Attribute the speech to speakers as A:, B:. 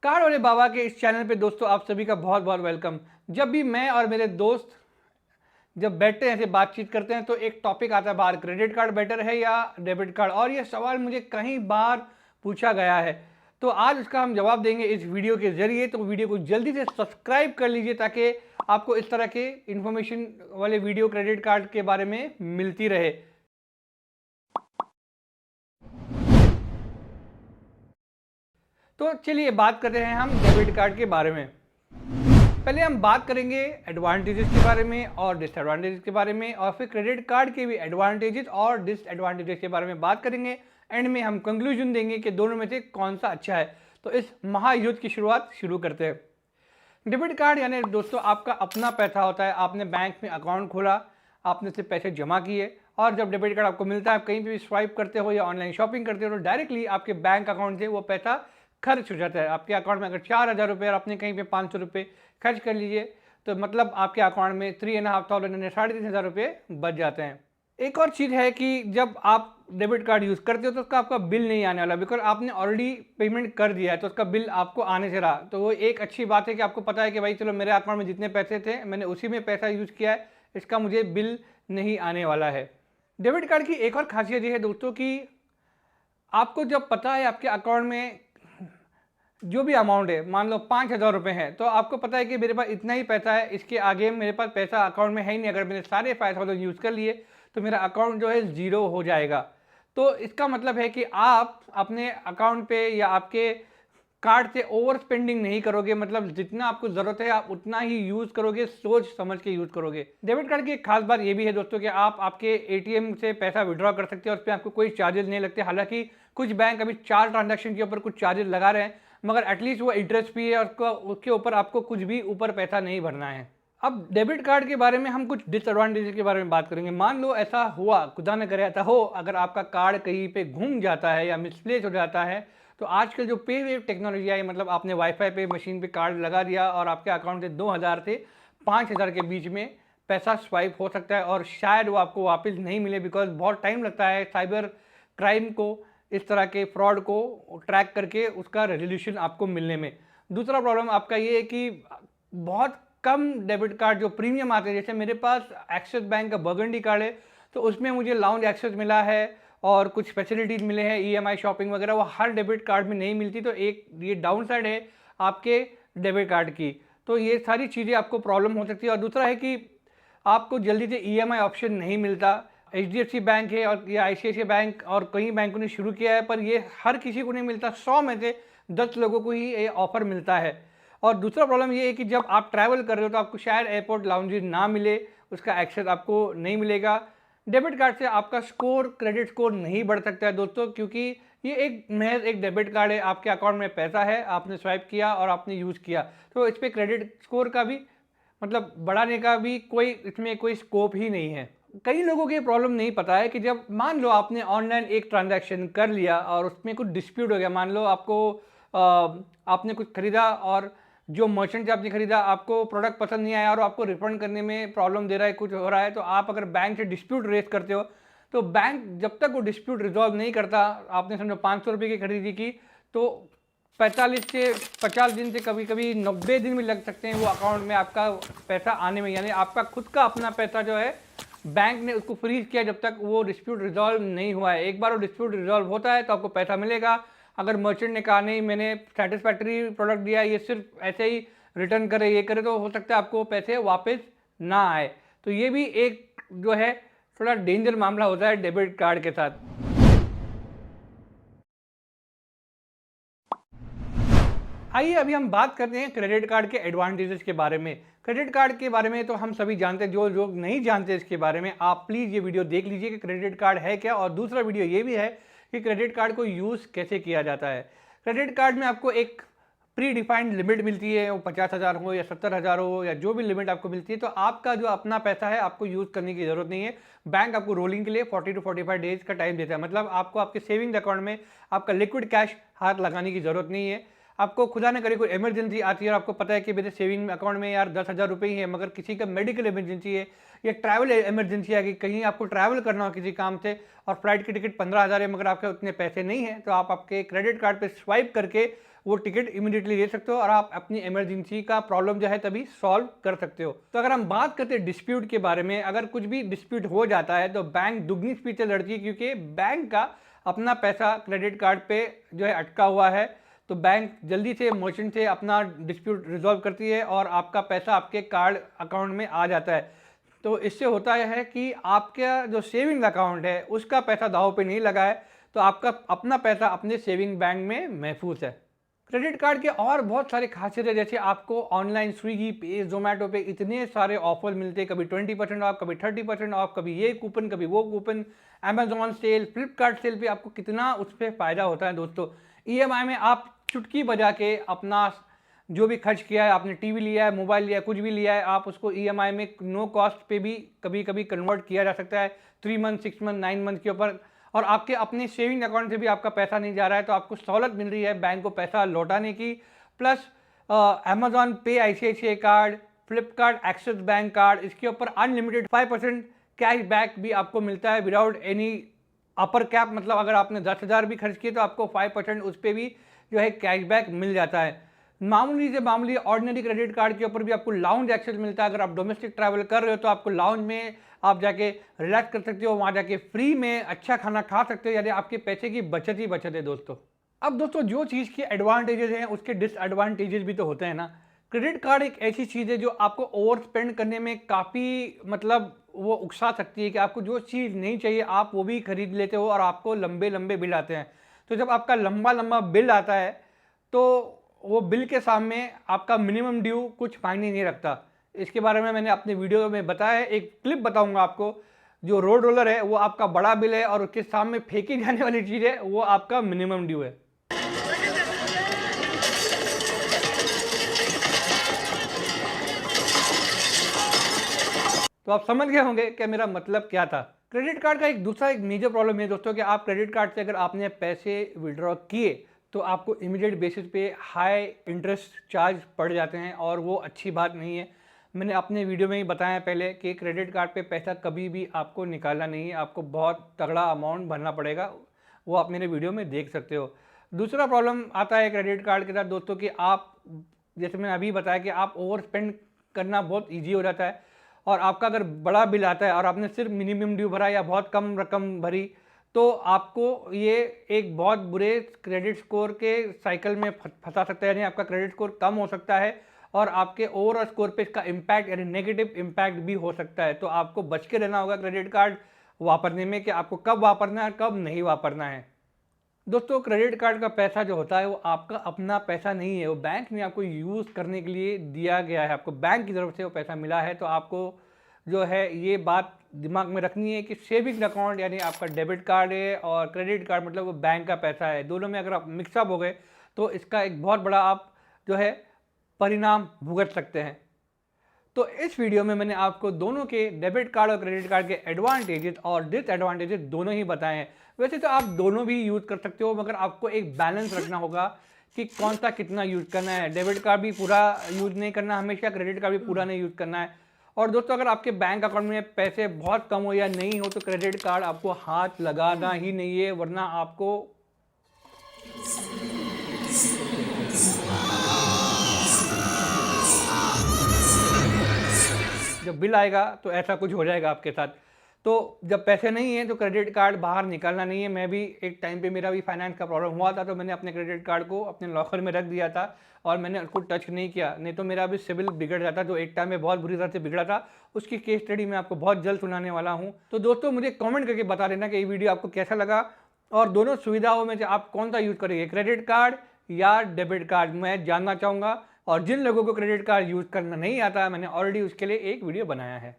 A: Card वाले बाबा के इस चैनल पे दोस्तों आप सभी का बहुत बहुत वेलकम। जब भी मैं और मेरे दोस्त जब बैठते हैं ऐसे बातचीत करते हैं तो एक टॉपिक आता है बाहर, क्रेडिट कार्ड बेटर है या डेबिट कार्ड। और ये सवाल मुझे कई बार पूछा गया है, तो आज उसका हम जवाब देंगे इस वीडियो के जरिए। तो वीडियो को जल्दी से सब्सक्राइब कर लीजिए ताकि आपको इस तरह के इंफॉर्मेशन वाले वीडियो क्रेडिट कार्ड के बारे में मिलती रहे। तो चलिए बात करते हैं हम डेबिट कार्ड के बारे में। पहले हम बात करेंगे एडवांटेजेस के बारे में और डिसएडवांटेजेस के बारे में, और फिर क्रेडिट कार्ड के भी एडवांटेजेस और डिसएडवांटेजेस के बारे में बात करेंगे। एंड में हम कंक्लूजन देंगे कि दोनों में से कौन सा अच्छा है। तो इस महायुद्ध की शुरुआत शुरू करते हैं। डेबिट कार्ड यानी दोस्तों आपका अपना पैसा होता है। आपने बैंक में अकाउंट खोला, आपने से पैसे जमा किए, और जब डेबिट कार्ड आपको मिलता है, आप कहीं पे भी स्वाइप करते हो या ऑनलाइन शॉपिंग करते हो तो डायरेक्टली आपके बैंक अकाउंट से वो पैसा खर्च हो जाता है। आपके अकाउंट में अगर 4,000 रुपये और आपने कहीं पे 500 रुपये खर्च कर लीजिए तो मतलब आपके अकाउंट में 3,500 यानी 3,500 रुपये बच जाते हैं। एक और चीज़ है कि जब आप डेबिट कार्ड यूज़ करते हो तो उसका आपका बिल नहीं आने वाला, बिकॉज आपने ऑलरेडी पेमेंट कर दिया है तो उसका बिल आपको आने से रहा। तो वो एक अच्छी बात है कि आपको पता है कि भाई चलो मेरे अकाउंट में जितने पैसे थे मैंने उसी में पैसा यूज़ किया है, इसका मुझे बिल नहीं आने वाला है। डेबिट कार्ड की एक और खासियत ये है दोस्तों कि आपको जब पता है आपके अकाउंट में जो भी अमाउंट है, मान लो 5,000 रुपये है, तो आपको पता है कि मेरे पास इतना ही पैसा है, इसके आगे मेरे पास पैसा अकाउंट में है ही नहीं। अगर मैंने सारे 5,000 यूज़ कर लिए तो मेरा अकाउंट जो है ज़ीरो हो जाएगा। तो इसका मतलब है कि आप अपने अकाउंट पे या आपके कार्ड से ओवर स्पेंडिंग नहीं करोगे, मतलब जितना आपको ज़रूरत है आप उतना ही यूज़ करोगे, सोच समझ के यूज़ करोगे। डेबिट कार्ड की एक खास बात ये भी है दोस्तों कि आप आपके एटीएम से पैसा विड्रॉ कर सकते हैं और उस पर आपको कोई चार्जेस नहीं लगते। हालांकि कुछ बैंक अभी 4 ट्रांजैक्शन के ऊपर कुछ चार्जेस लगा रहे हैं, मगर एटलीस्ट वो इंटरेस्ट भी है और उसके ऊपर आपको कुछ भी ऊपर पैसा नहीं भरना है। अब डेबिट कार्ड के बारे में हम कुछ डिसएडवांटेज के बारे में बात करेंगे। मान लो ऐसा हुआ, खुदा न करे ऐसा हो, अगर आपका कार्ड कहीं पे घूम जाता है या मिसप्लेस हो जाता है, तो आजकल जो पे वेव टेक्नोलॉजी आई, मतलब आपने वाईफाई पे मशीन पे कार्ड लगा दिया और आपके अकाउंट से 2,000 से 5,000 के बीच में पैसा स्वाइप हो सकता है और शायद वो आपको वापस नहीं मिले, बिकॉज बहुत टाइम लगता है साइबर क्राइम को, इस तरह के फ्रॉड को ट्रैक करके उसका रेजोल्यूशन आपको मिलने में। दूसरा प्रॉब्लम आपका ये है कि बहुत कम डेबिट कार्ड जो प्रीमियम आते हैं, जैसे मेरे पास एक्सिस बैंक का बर्गंडी कार्ड है तो उसमें मुझे लाउंज एक्सेस मिला है और कुछ फैसिलिटीज मिले हैं, ईएमआई शॉपिंग वगैरह, वो हर डेबिट कार्ड में नहीं मिलती। तो एक ये डाउन साइड है आपके डेबिट कार्ड की। तो ये सारी चीज़ें आपको प्रॉब्लम हो सकती है। और दूसरा है कि आपको जल्दी से ईएमआई ऑप्शन नहीं मिलता। एचडीएफसी बैंक है और या आईसीआईसीआई बैंक और कई बैंकों ने शुरू किया है, पर ये हर किसी को नहीं मिलता। 100 में से 10 लोगों को ही ये ऑफर मिलता है। और दूसरा प्रॉब्लम ये है कि जब आप ट्रैवल कर रहे हो तो आपको शायद एयरपोर्ट लाउंजेस ना मिले, उसका एक्सेस आपको नहीं मिलेगा। डेबिट कार्ड से आपका स्कोर, क्रेडिट स्कोर नहीं बढ़ सकता है दोस्तों, क्योंकि ये एक महज एक डेबिट कार्ड है। आपके अकाउंट में पैसा है, आपने स्वाइप किया और आपने यूज़ किया, तो इस पर क्रेडिट स्कोर का भी मतलब बढ़ाने का भी कोई इसमें कोई स्कोप ही नहीं है। कई लोगों को ये प्रॉब्लम नहीं पता है कि जब मान लो आपने ऑनलाइन एक ट्रांजैक्शन कर लिया और उसमें कुछ डिस्प्यूट हो गया, मान लो आपको आपने कुछ खरीदा और जो मर्चेंट से आपने खरीदा आपको प्रोडक्ट पसंद नहीं आया और आपको रिफंड करने में प्रॉब्लम दे रहा है, कुछ हो रहा है, तो आप अगर बैंक से डिस्प्यूट रेज करते हो तो बैंक जब तक वो डिस्प्यूट रिजॉल्व नहीं करता, आपने समझो 500 रुपये की खरीदी की, तो 45 से 50 दिन से कभी कभी 90 दिन भी लग सकते हैं वो अकाउंट में आपका पैसा आने में। यानी आपका खुद का अपना पैसा जो है बैंक ने उसको फ्रीज किया जब तक वो डिस्प्यूट रिजॉल्व नहीं हुआ है। एक बार वो डिस्प्यूट रिजॉल्व होता है तो आपको पैसा मिलेगा। अगर मर्चेंट ने कहा नहीं मैंने सेटिस्फैक्ट्री प्रोडक्ट दिया, ये सिर्फ ऐसे ही रिटर्न करे, ये करे, तो हो सकता है आपको पैसे वापस ना आए। तो ये भी एक जो है थोड़ा डेंजर मामला होता है डेबिट कार्ड के साथ। आइए अभी हम बात करते हैं क्रेडिट कार्ड के एडवांटेजेस के बारे में। क्रेडिट कार्ड के बारे में तो हम सभी जानते हैं, जो लोग नहीं जानते इसके बारे में आप प्लीज़ ये वीडियो देख लीजिए कि क्रेडिट कार्ड है क्या। और दूसरा वीडियो ये भी है कि क्रेडिट कार्ड को यूज़ कैसे किया जाता है। क्रेडिट कार्ड में आपको एक प्री डिफाइंड लिमिट मिलती है, वो 50,000 हो या 70,000 हो या जो भी लिमिट आपको मिलती है, तो आपका जो अपना पैसा है आपको यूज़ करने की ज़रूरत नहीं है। बैंक आपको रोलिंग के लिए 40 to 45 डेज का टाइम देता है, मतलब आपको आपके सेविंग अकाउंट में आपका लिक्विड कैश हाथ लगाने की ज़रूरत नहीं है। आपको खुदा न करे कोई इमरजेंसी आती है और आपको पता है कि मेरे सेविंग अकाउंट में यार 10,000 रुपये ही है, मगर किसी का मेडिकल इमरजेंसी है या ट्रैवल इमरजेंसी है कि कहीं आपको ट्रैवल करना हो किसी काम से और फ्लाइट की टिकट 15,000 है, मगर आपके उतने पैसे नहीं हैं, तो आप आपके क्रेडिट कार्ड पे स्वाइप करके वो टिकट इमीडिएटली ले सकते हो और आप अपनी इमरजेंसी का प्रॉब्लम जो है तभी सॉल्व कर सकते हो। तो अगर हम बात करते हैं डिस्प्यूट के बारे में, अगर कुछ भी डिस्प्यूट हो जाता है तो बैंक दुगनी स्पीड से लड़ती है, क्योंकि बैंक का अपना पैसा क्रेडिट कार्ड पे जो है अटका हुआ है। तो बैंक जल्दी से मर्चेंट से अपना डिस्प्यूट रिजॉल्व करती है और आपका पैसा आपके कार्ड अकाउंट में आ जाता है। तो इससे होता है कि आपका जो सेविंग अकाउंट है उसका पैसा दांव पे नहीं लगा है, तो आपका अपना पैसा अपने सेविंग बैंक में महफूज है। क्रेडिट कार्ड के और बहुत सारे खासियत है, जैसे आपको ऑनलाइन स्विगी पे, जोमेटो पे इतने सारे ऑफर मिलते हैं, कभी 20% ऑफ, कभी 30% ऑफ, कभी ये कूपन, कभी वो coupon. Amazon sale, Flipkart sale पे आपको कितना उस पर फ़ायदा होता है दोस्तों। ईएमआई में आप चुटकी बजा के अपना जो भी खर्च किया है, आपने टीवी लिया है, मोबाइल लिया है, कुछ भी लिया है, आप उसको ईएमआई में नो कॉस्ट पे भी कभी कभी कन्वर्ट किया जा सकता है 3 मंथ, 6 मंथ, 9 मंथ के ऊपर। और आपके अपने सेविंग अकाउंट से भी आपका पैसा नहीं जा रहा है, तो आपको सहूलत मिल रही है बैंक को पैसा लौटाने की। प्लस अमेजॉन पे, ICICI card, Flipkart axis bank card, इसके ऊपर अनलिमिटेड 5% कैश बैक भी आपको मिलता है विदाउट एनी अपर कैप। मतलब अगर आपने 10,000 भी खर्च किए तो आपको 5% उस पर भी जो है कैशबैक मिल जाता है। मामूली से मामूली ऑर्डिनरी क्रेडिट कार्ड के ऊपर भी आपको लाउंज एक्सेस मिलता है। अगर आप डोमेस्टिक ट्रैवल कर रहे हो तो आपको लाउंज में आप जाके रिलैक्स कर सकते हो, वहाँ जाके फ्री में अच्छा खाना खा सकते हो, यानी आपके पैसे की बचत ही बचत है दोस्तों। अब दोस्तों जो चीज़ के एडवांटेजेस हैं उसके डिसएडवांटेजेस भी तो होते हैं ना। क्रेडिट कार्ड एक ऐसी चीज़ है जो आपको ओवर स्पेंड करने में काफ़ी मतलब वो उकसा सकती है कि आपको जो चीज़ नहीं चाहिए आप वो भी खरीद लेते हो और आपको लंबे लंबे बिल आते हैं। तो जब आपका लंबा लंबा बिल आता है तो वो बिल के सामने आपका मिनिमम ड्यू कुछ मायने नहीं रखता। इसके बारे में मैंने अपने वीडियो में बताया है, एक क्लिप बताऊंगा आपको। जो रोड रोलर है वो आपका बड़ा बिल है और उसके सामने फेंकी जाने वाली चीज़ है वो आपका मिनिमम ड्यू है। तो आप समझ गए होंगे कि मेरा मतलब क्या था। क्रेडिट कार्ड का एक मेजर प्रॉब्लम है दोस्तों कि आप क्रेडिट कार्ड से अगर आपने पैसे विड्रॉ किए तो आपको इमीडिएट बेसिस पे हाई इंटरेस्ट चार्ज पड़ जाते हैं और वो अच्छी बात नहीं है। मैंने अपने वीडियो में ही बताया पहले कि क्रेडिट कार्ड पे पैसा कभी भी आपको निकालना नहीं है, आपको बहुत तगड़ा अमाउंट भरना पड़ेगा, वो आप मेरे वीडियो में देख सकते हो। दूसरा प्रॉब्लम आता है क्रेडिट कार्ड के साथ दोस्तों कि आप, जैसे मैंने अभी बताया कि आप ओवर स्पेंड करना बहुत ईजी हो जाता है और आपका अगर बड़ा बिल आता है और आपने सिर्फ मिनिमम ड्यू भरा या बहुत कम रकम भरी तो आपको ये एक बहुत बुरे क्रेडिट स्कोर के साइकिल में फंसा सकता है, यानी आपका क्रेडिट स्कोर कम हो सकता है और आपके ओवरऑल स्कोर पे इसका इम्पैक्ट यानी नेगेटिव इम्पैक्ट भी हो सकता है। तो आपको बच के रहना होगा क्रेडिट कार्ड वापरने में कि आपको कब वापरना है कब नहीं वापरना है। दोस्तों क्रेडिट कार्ड का पैसा जो होता है वो आपका अपना पैसा नहीं है, वो बैंक ने आपको यूज़ करने के लिए दिया गया है, आपको बैंक की तरफ से वो पैसा मिला है। तो आपको जो है ये बात दिमाग में रखनी है कि सेविंग अकाउंट यानी आपका डेबिट कार्ड है और क्रेडिट कार्ड मतलब वो बैंक का पैसा है, दोनों में अगर आप मिक्सअप हो गए तो इसका एक बहुत बड़ा आप जो है परिणाम भुगत सकते हैं। तो इस वीडियो में मैंने आपको दोनों के डेबिट कार्ड और क्रेडिट कार्ड के एडवांटेजेस और डिसएडवांटेजेस दोनों ही बताए हैं। वैसे तो आप दोनों भी यूज़ कर सकते हो, मगर आपको एक बैलेंस रखना होगा कि कौन सा कितना यूज़ करना है। डेबिट कार्ड भी पूरा यूज़ नहीं करना हमेशा, क्रेडिट कार्ड भी पूरा नहीं यूज़ करना है। और दोस्तों अगर आपके बैंक अकाउंट में पैसे बहुत कम हो या नहीं हो तो क्रेडिट कार्ड आपको हाथ लगाना ही नहीं है, वरना आपको जब बिल आएगा तो ऐसा कुछ हो जाएगा आपके साथ। तो जब पैसे नहीं है तो क्रेडिट कार्ड बाहर निकालना नहीं है। मैं भी एक टाइम पे मेरा भी फाइनेंस का प्रॉब्लम हुआ था तो मैंने अपने क्रेडिट कार्ड को अपने लॉकर में रख दिया था और मैंने उसको टच नहीं किया, नहीं तो मेरा भी सिविल बिगड़ जाता, जो एक टाइम में बहुत बुरी तरह से बिगड़ा था। उसकी केस स्टडी मैं आपको बहुत जल्द सुनाने वाला हूँ। तो दोस्तों मुझे कॉमेंट करके बता देना कि ये वीडियो आपको कैसा लगा और दोनों सुविधाओं में से आप कौन सा यूज़ करेंगे, क्रेडिट कार्ड या डेबिट कार्ड, मैं जानना चाहूँगा। और जिन लोगों को क्रेडिट कार्ड यूज़ करना नहीं आता, मैंने ऑलरेडी उसके लिए एक वीडियो बनाया है।